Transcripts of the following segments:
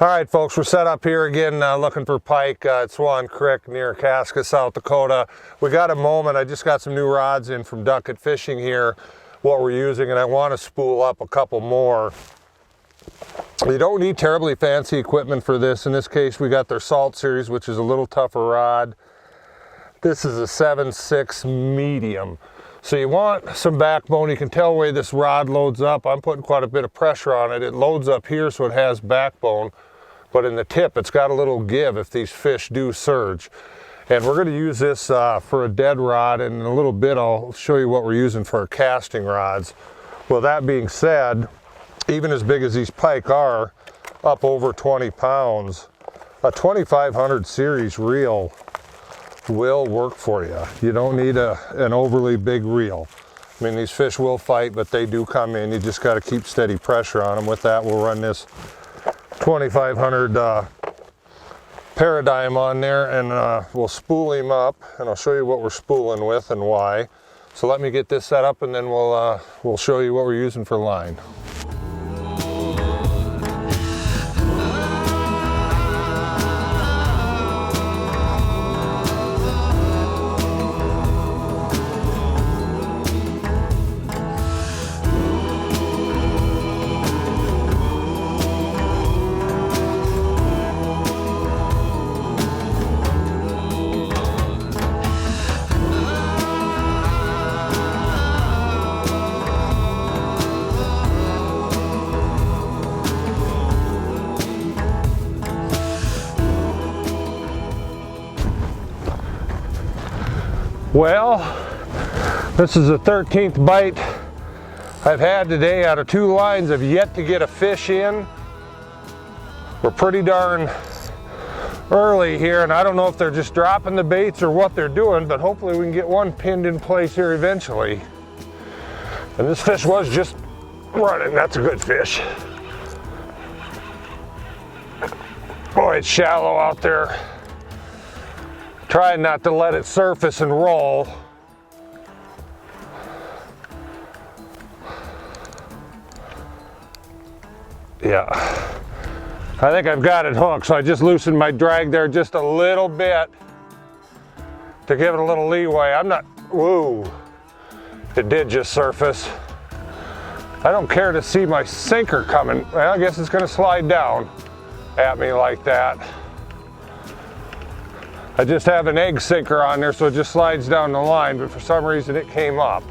All right, folks, we're set up here again looking for pike at Swan Creek near Akaska, South Dakota. We got a moment. I just got some new rods in from Ducket Fishing here, what we're using, and I want to spool up a couple more. You don't need terribly fancy equipment for this. In this case, we got their Salt series, which is a little tougher rod. This is a 7.6 medium. So you want some backbone. You can tell the way this rod loads up. I'm putting quite a bit of pressure on it. It loads up here so it has backbone, but in the tip it's got a little give if these fish do surge. And we're going to use this for a dead rod, and in a little bit I'll show you what we're using for our casting rods. Well, that being said, even as big as these pike are, up over 20 pounds, a 2500 series reel will work for you. You don't need an overly big reel. I mean, these fish will fight, but they do come in. You just got to keep steady pressure on them. With that, we'll run this 2500 Paradigm on there, and we'll spool him up, and I'll show you what we're spooling with and why. So let me get this set up, and then we'll show you what we're using for line. Well, this is the 13th bite I've had today out of 2 lines. I've yet to get a fish in. We're pretty darn early here, and I don't know if they're just dropping the baits or what they're doing, but hopefully we can get one pinned in place here eventually. And this fish was just running. That's a good fish. Boy, it's shallow out there. Trying not to let it surface and roll. Yeah, I think I've got it hooked, so I just loosened my drag there just a little bit to give it a little leeway. I'm not, whoa, it did just surface. I don't care to see my sinker coming. Well, I guess it's gonna slide down at me like that. I just have an egg sinker on there, so it just slides down the line, but for some reason it came up.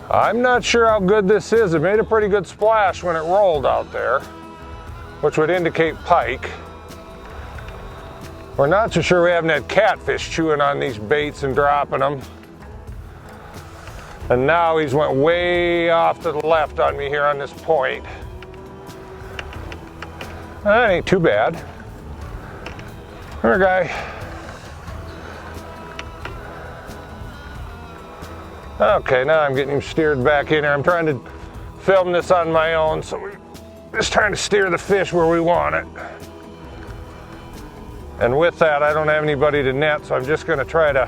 I'm not sure how good this is. It made a pretty good splash when it rolled out there, which would indicate pike. We're not so sure we haven't had catfish chewing on these baits and dropping them. And now he's went way off to the left on me here on this point. That ain't too bad. Here, guy. Okay, now I'm getting him steered back in here. I'm trying to film this on my own, so we're just trying to steer the fish where we want it. And with that, I don't have anybody to net, so I'm just gonna try to,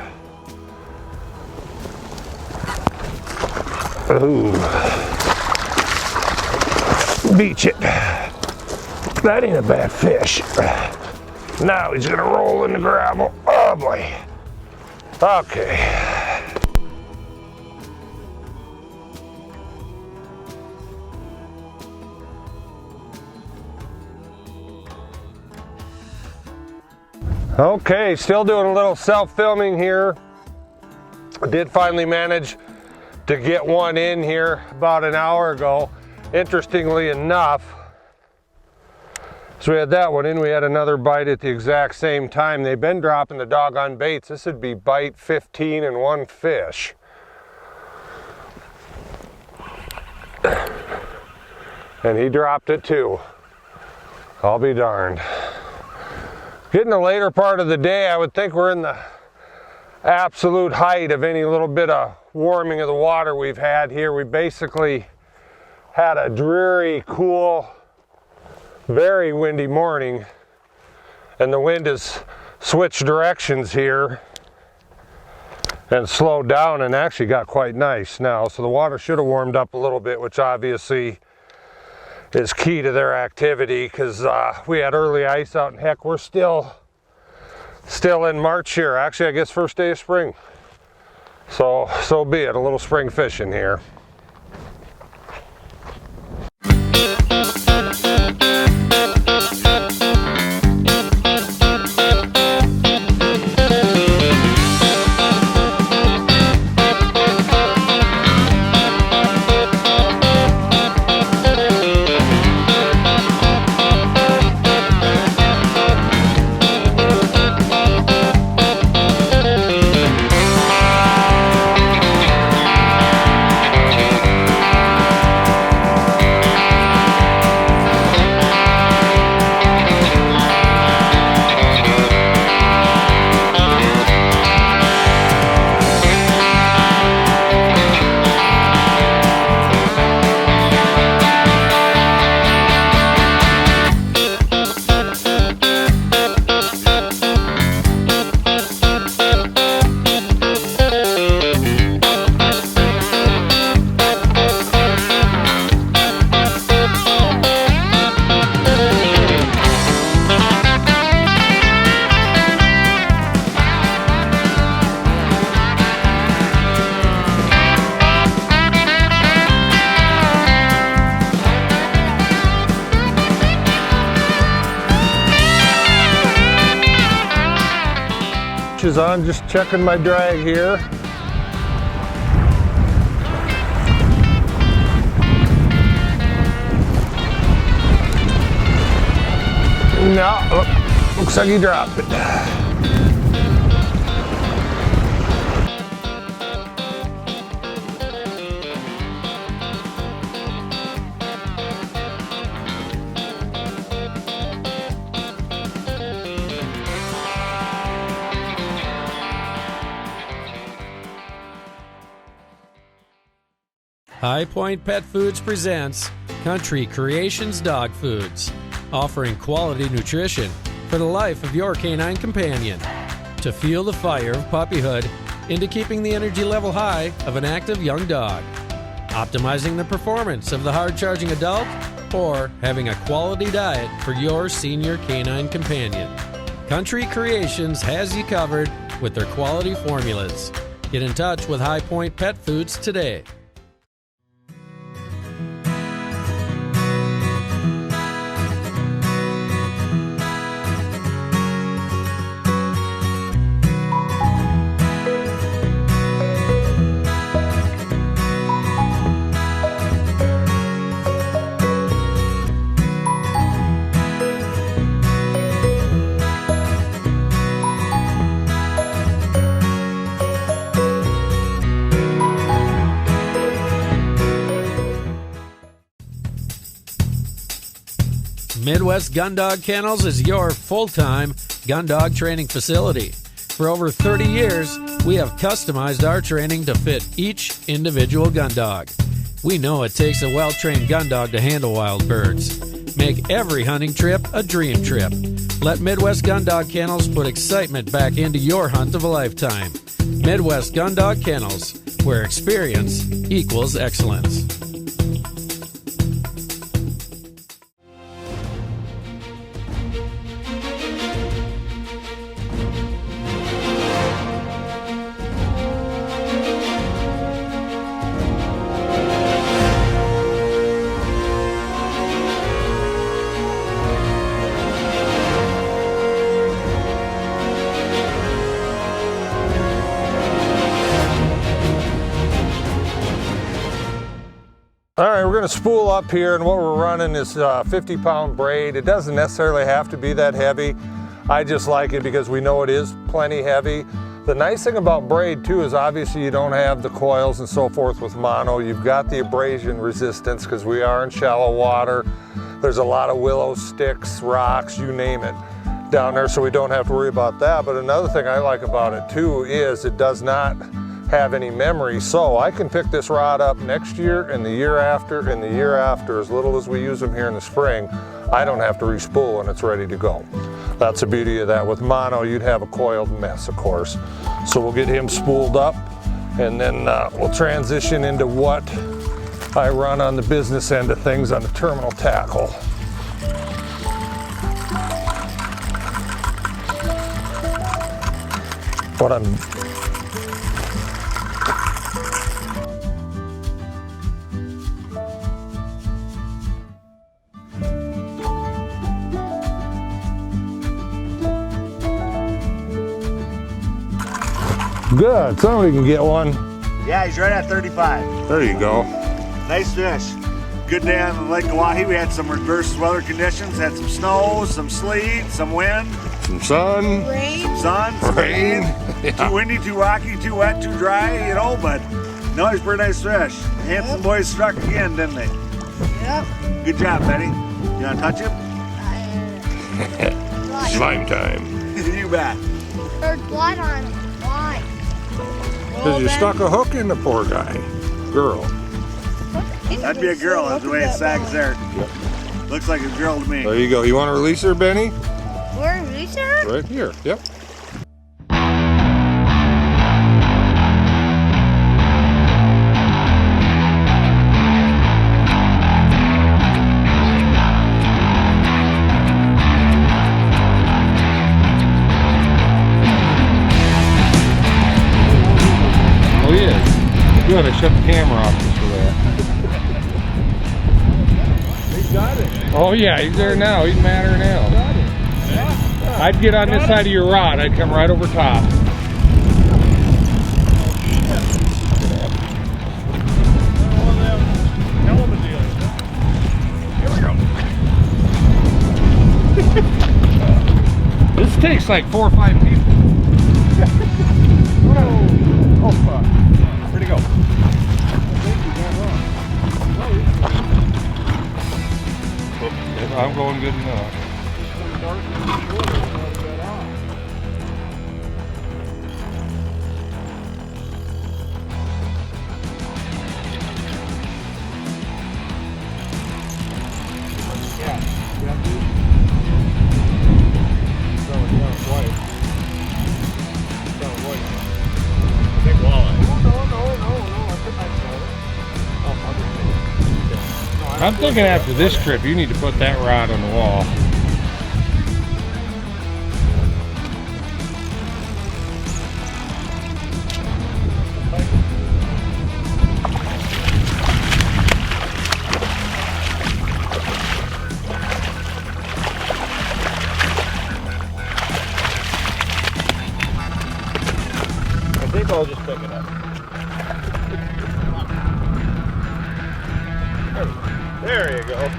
beach it. That ain't a bad fish. Now he's gonna roll in the gravel. Oh boy. Okay. Okay, still doing a little self-filming here. I did finally manage to get one in here about an hour ago. Interestingly enough, so we had that one in, we had another bite at the exact same time. They've been dropping the doggone baits. This would be bite 15 and 1 fish. And he dropped it too. I'll be darned. Getting the later part of the day, I would think we're in the absolute height of any little bit of warming of the water we've had here. We basically had a dreary, cool, very windy morning, and the wind has switched directions here and slowed down and actually got quite nice now. So the water should have warmed up a little bit, which obviously is key to their activity, because we had early ice out, and heck, we're still in March here. Actually, I guess first day of spring. So be it, a little spring fishing here. Is on, just checking my drag here. No, oh, looks like he dropped it. High Point Pet Foods presents Country Creations Dog Foods, offering quality nutrition for the life of your canine companion. To fuel the fire of puppyhood into keeping the energy level high of an active young dog, optimizing the performance of the hard-charging adult, or having a quality diet for your senior canine companion. Country Creations has you covered with their quality formulas. Get in touch with High Point Pet Foods today. Midwest Gun Dog Kennels is your full-time gun dog training facility. For over 30 years, we have customized our training to fit each individual gun dog. We know it takes a well-trained gun dog to handle wild birds. Make every hunting trip a dream trip. Let Midwest Gun Dog Kennels put excitement back into your hunt of a lifetime. Midwest Gun Dog Kennels, where experience equals excellence. All right, we're going to spool up here, and what we're running is 50-pound braid. It doesn't necessarily have to be that heavy. I just like it because we know it is plenty heavy. The nice thing about braid too is obviously you don't have the coils and so forth with mono. You've got the abrasion resistance because we are in shallow water. There's a lot of willow sticks, rocks, you name it down there, so we don't have to worry about that. But another thing I like about it too is it does not have any memory, so I can pick this rod up next year and the year after and the year after. As little as we use them here in the spring, I don't have to re-spool and it's ready to go. That's the beauty of that. With mono, you'd have a coiled mess, of course. So we'll get him spooled up, and then we'll transition into what I run on the business end of things on the terminal tackle. What I'm good. Somebody can get one. Yeah, he's right at 35. There you go. Nice fish. Good day on Lake Oahe. We had some adverse weather conditions. Had some snow, some sleet, some wind, Some sun. some sun, some Rain. rain. Too windy, too rocky, too wet, too dry, you know, but no, he's pretty nice fish. Handsome boys struck again, didn't they? Yep. Good job, Betty. You want to touch him? Slime time. You bet. There's blood on it. Why? Because you stuck a hook in the poor guy. Girl. That'd be a girl, that's the way it sags there. Looks like a girl to me. There you go. You want to release her, Benny? Where is it? Right here. Yep. Oh, he is. Good. I shut the camera off just for that. He got it. Oh, yeah. He's there now. He's madder now. I'd get on this side of your rod. I'd come right over top. This takes like 4 or 5 people. Oh, fuck. Where'd he go? I'm going good enough. I'm thinking after this trip, you need to put that rod on the wall. I think I'll just pick it up. There you go.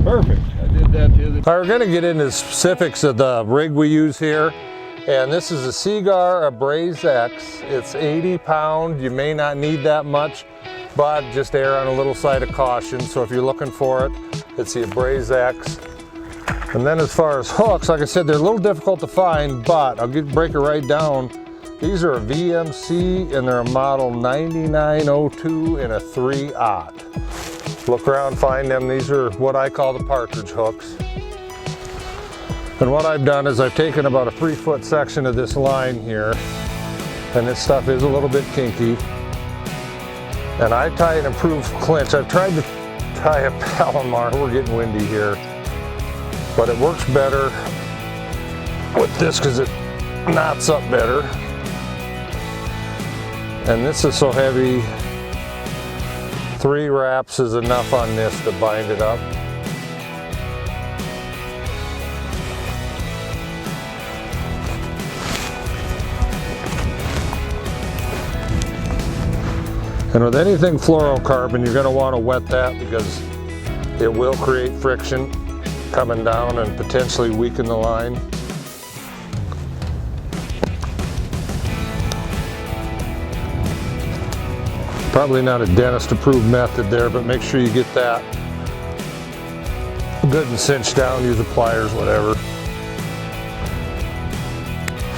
Perfect. I did that the other day. We're going to get into the specifics of the rig we use here. And this is a Seagar Abraze X. It's 80 pound. You may not need that much, but just err on a little side of caution. So if you're looking for it, it's the Abraze X. And then as far as hooks, like I said, they're a little difficult to find, but I'll break it right down. These are a VMC and they're a model 9902 and a 3/0. Look around, find them. These are what I call the partridge hooks. And what I've done is I've taken about a 3-foot section of this line here, and this stuff is a little bit kinky. And I tie an improved clinch. I've tried to tie a Palomar, we're getting windy here, but it works better with this because it knots up better. And this is so heavy, 3 wraps is enough on this to bind it up. And with anything fluorocarbon, you're going to want to wet that because it will create friction coming down and potentially weaken the line. Probably not a dentist approved method there, but make sure you get that good and cinched down. Use the pliers, whatever.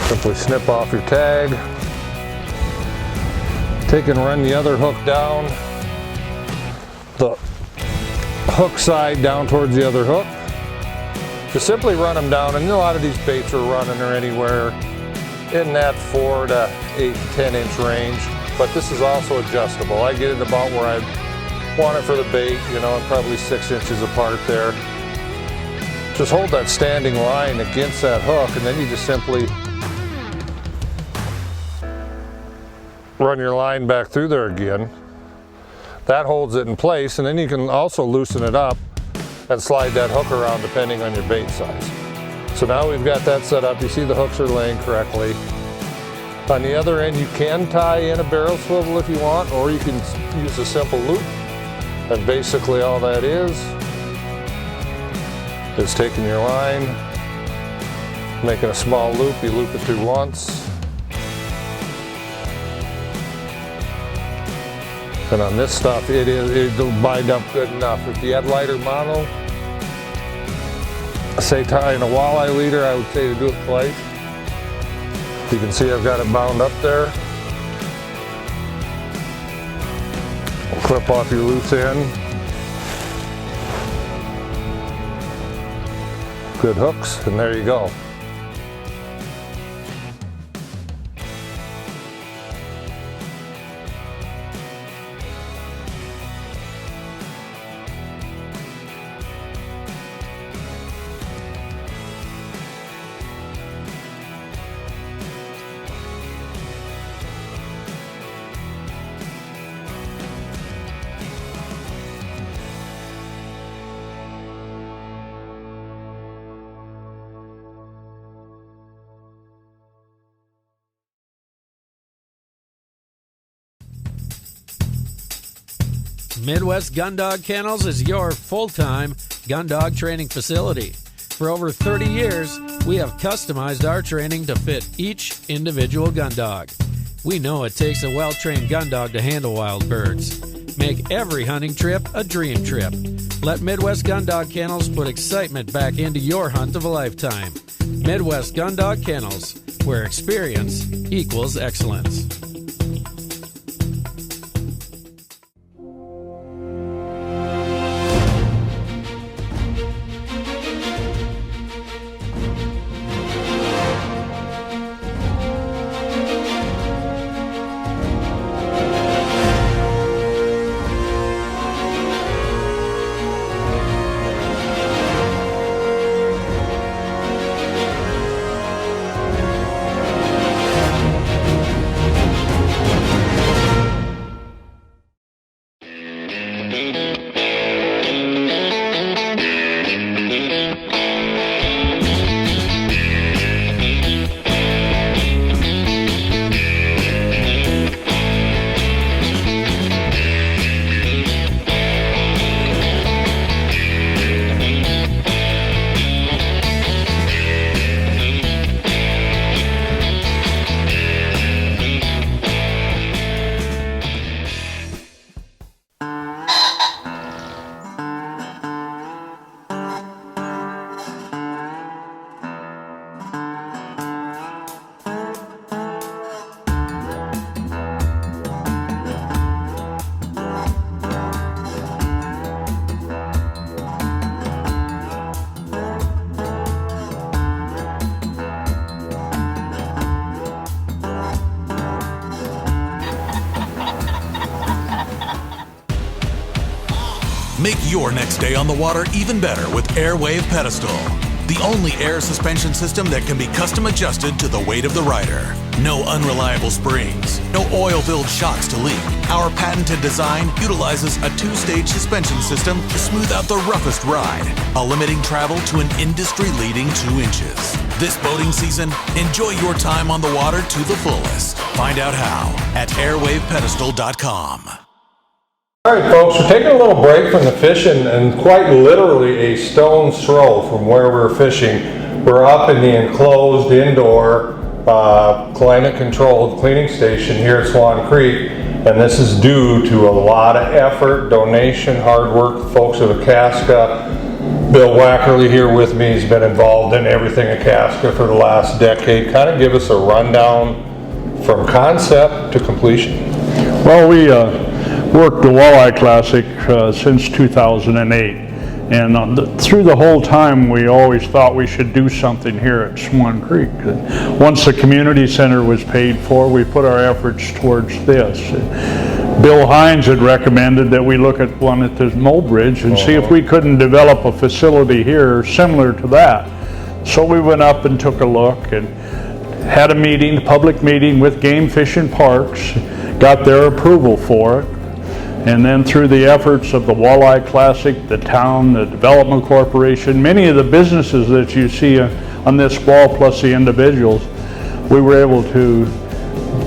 Simply snip off your tag. Take and run the other hook down. The hook side down towards the other hook. Just simply run them down, and a lot of these baits are running or anywhere in that 4 to 8, 10 inch range. But this is also adjustable. I get it about where I want it for the bait, you know, and probably 6 inches apart there. Just hold that standing line against that hook, and then you just simply run your line back through there again. That holds it in place, and then you can also loosen it up and slide that hook around depending on your bait size. So now we've got that set up. You see the hooks are laying correctly. On the other end, you can tie in a barrel swivel if you want, or you can use a simple loop. And basically all that is taking your line, making a small loop, you loop it through once. And on this stuff, it'll bind up good enough. If you had lighter mono, say tying a walleye leader, I would say to do it twice. You can see I've got it bound up there. Clip off your loose end. Good hooks, and there you go. Midwest Gun Dog Kennels is your full-time gun dog training facility. For over 30 years, we have customized our training to fit each individual gun dog. We know it takes a well-trained gun dog to handle wild birds. Make every hunting trip a dream trip. Let Midwest Gun Dog Kennels put excitement back into your hunt of a lifetime. Midwest Gun Dog Kennels, where experience equals excellence. Make your next day on the water even better with Airwave Pedestal. The only air suspension system that can be custom adjusted to the weight of the rider. No unreliable springs, no oil-filled shocks to leak. Our patented design utilizes a 2-stage suspension system to smooth out the roughest ride, while limiting travel to an industry-leading 2 inches. This boating season, enjoy your time on the water to the fullest. Find out how at airwavepedestal.com. All right, folks, we're taking a little break from the fishing, and quite literally a stone's throw from where we're fishing. We're up in the enclosed indoor climate-controlled cleaning station here at Swan Creek. And this is due to a lot of effort, donation, hard work, folks at Akaska. Bill Wackerly here with me, he's been involved in everything Akaska for the last decade. Kind of give us a rundown from concept to completion. Well, we worked the Walleye Classic since 2008. And through the whole time, we always thought we should do something here at Swan Creek. Once the community center was paid for, we put our efforts towards this. Bill Hines had recommended that we look at one at the Mulbridge and see if we couldn't develop a facility here similar to that. So we went up and took a look and had a meeting, a public meeting with Game Fish and Parks, got their approval for it. And then through the efforts of the Walleye Classic, the town, the Development Corporation, many of the businesses that you see on this wall, plus the individuals, we were able to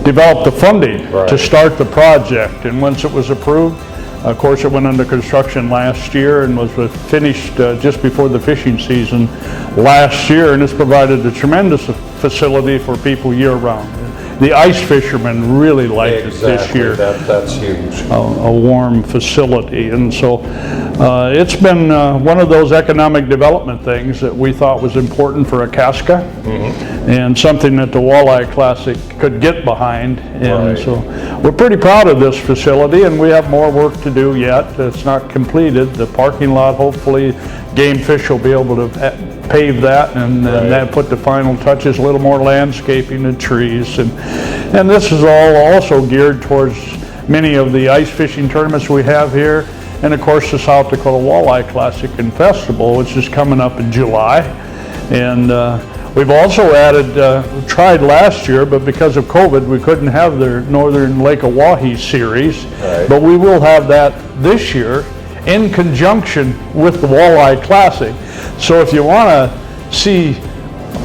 develop the funding to start the project. And once it was approved, of course it went under construction last year and was finished just before the fishing season last year, and it's provided a tremendous facility for people year-round. The ice fishermen really like it this year. That's huge. A warm facility, and so it's been one of those economic development things that we thought was important for Akaska, and something that the Walleye Classic could get behind. And so we're pretty proud of this facility, and we have more work to do yet. It's not completed. The parking lot, hopefully Game Fish will be able to pave that, and that put the final touches, a little more landscaping and trees, and this is all also geared towards many of the ice fishing tournaments we have here, and of course the South Dakota Walleye Classic and Festival, which is coming up in July. And we've also added, tried last year, but because of COVID we couldn't have the Northern Lake Oahe series, but we will have that this year in conjunction with the Walleye Classic. So if you want to see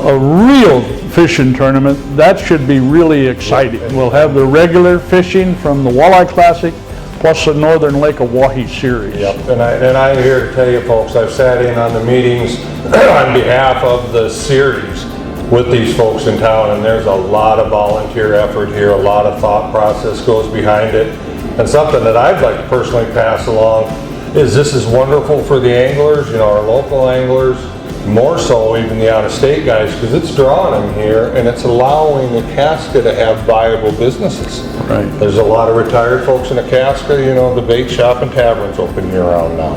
a real fishing tournament, that should be really exciting. We'll have the regular fishing from the Walleye Classic plus the Northern Lake Oahe series. Yep, and I'm here to tell you folks, I've sat in on the meetings on behalf of the series with these folks in town, and there's a lot of volunteer effort here, a lot of thought process goes behind it. And something that I'd like to personally pass along is this is wonderful for the anglers, you know, our local anglers, more so even the out-of-state guys, because it's drawing them here and it's allowing Akaska to have viable businesses. There's a lot of retired folks in Akaska, you know, the bait shop and tavern's open year-round now.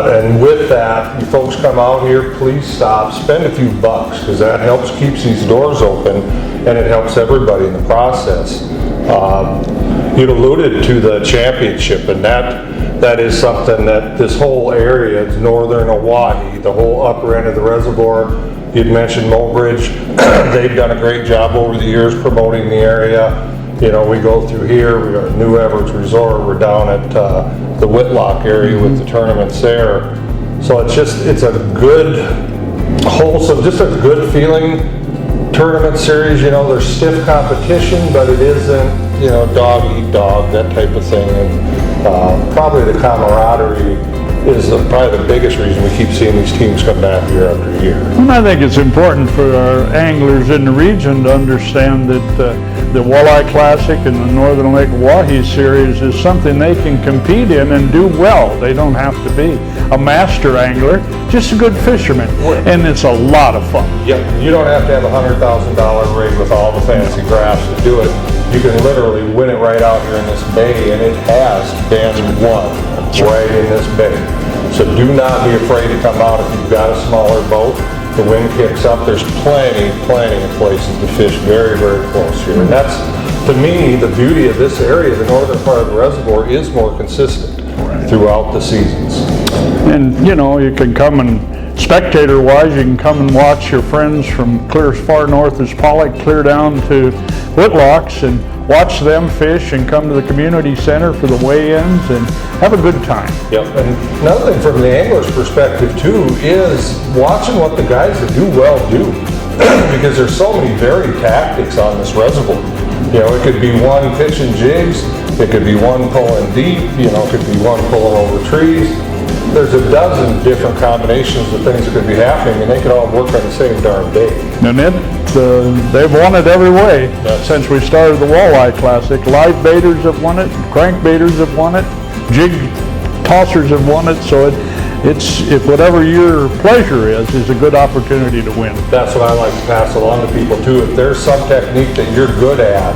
And with that, you folks come out here, please stop, spend a few bucks, because that helps keeps these doors open and it helps everybody in the process. You'd alluded to the championship, and that is something that this whole area, northern Oahe, the whole upper end of the reservoir, you'd mentioned Mulbridge, they've done a great job over the years promoting the area. You know, we go through here, we got New Everett's Resort, we're down at the Whitlock area with the tournaments there. So it's a good, wholesome, just a good feeling tournament series. You know, there's stiff competition, but it isn't, you know, dog eat dog, that type of thing. And probably the camaraderie is probably the biggest reason we keep seeing these teams come back year after year. And I think it's important for our anglers in the region to understand that the Walleye Classic and the Northern Lake Oahe series is something they can compete in and do well. They don't have to be a master angler, just a good fisherman, and it's a lot of fun. Yep, you don't have to have a $100,000 rig with all the fancy graphs to do it. You can literally win it right out here in this bay, and it has been won right in this bay. So do not be afraid to come out if you've got a smaller boat. The wind kicks up, there's plenty of places to fish very, very close here. And that's, to me, the beauty of this area. The northern part of the reservoir is more consistent throughout the seasons. And you know, you can come and spectator-wise, you can come and watch your friends from clear as far north as Pike, clear down to Whitlocks, and watch them fish and come to the community center for the weigh-ins and have a good time. Yep, and another thing from the angler's perspective too is watching what the guys that do well do. Because there's so many varied tactics on this reservoir. You know, it could be one pitching jigs, it could be one pulling deep, you know, it could be one pulling over trees. There's a dozen different combinations of things that could be happening, and they could all work on the same darn day. And then they've won it every way since we started the Walleye Classic. Live baiters have won it, crank baiters have won it, jig tossers have won it, so if whatever your pleasure is a good opportunity to win. That's what I like to pass along to people too. If there's some technique that you're good at,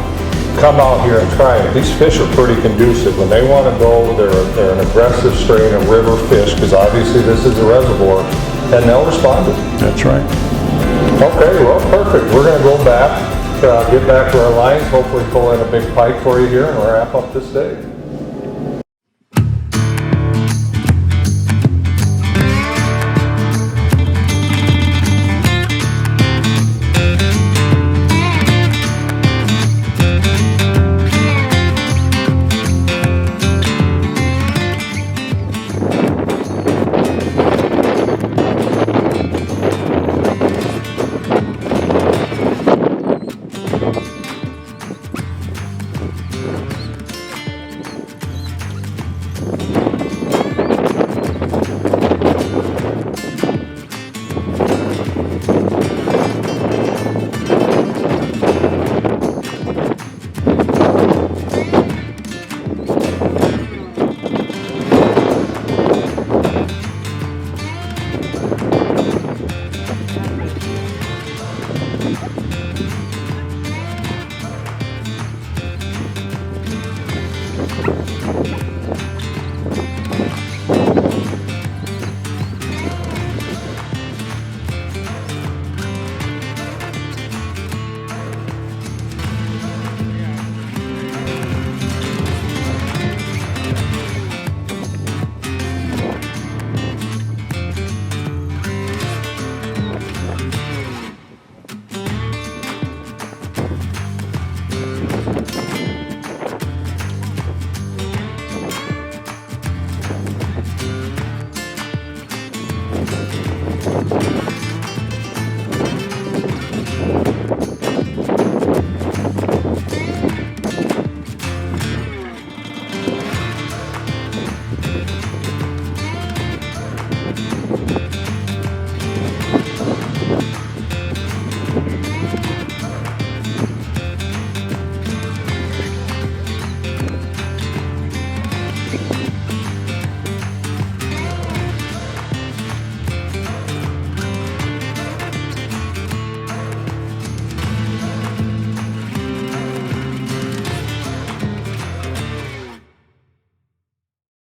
come out here and try it. These fish are pretty conducive. When they want to go, they're an aggressive strain of river fish, because obviously this is a reservoir, and they'll respond to it. That's right. Okay, well, perfect. We're going to go back, get back to our lines, hopefully pull in a big pike for you here and wrap up this day.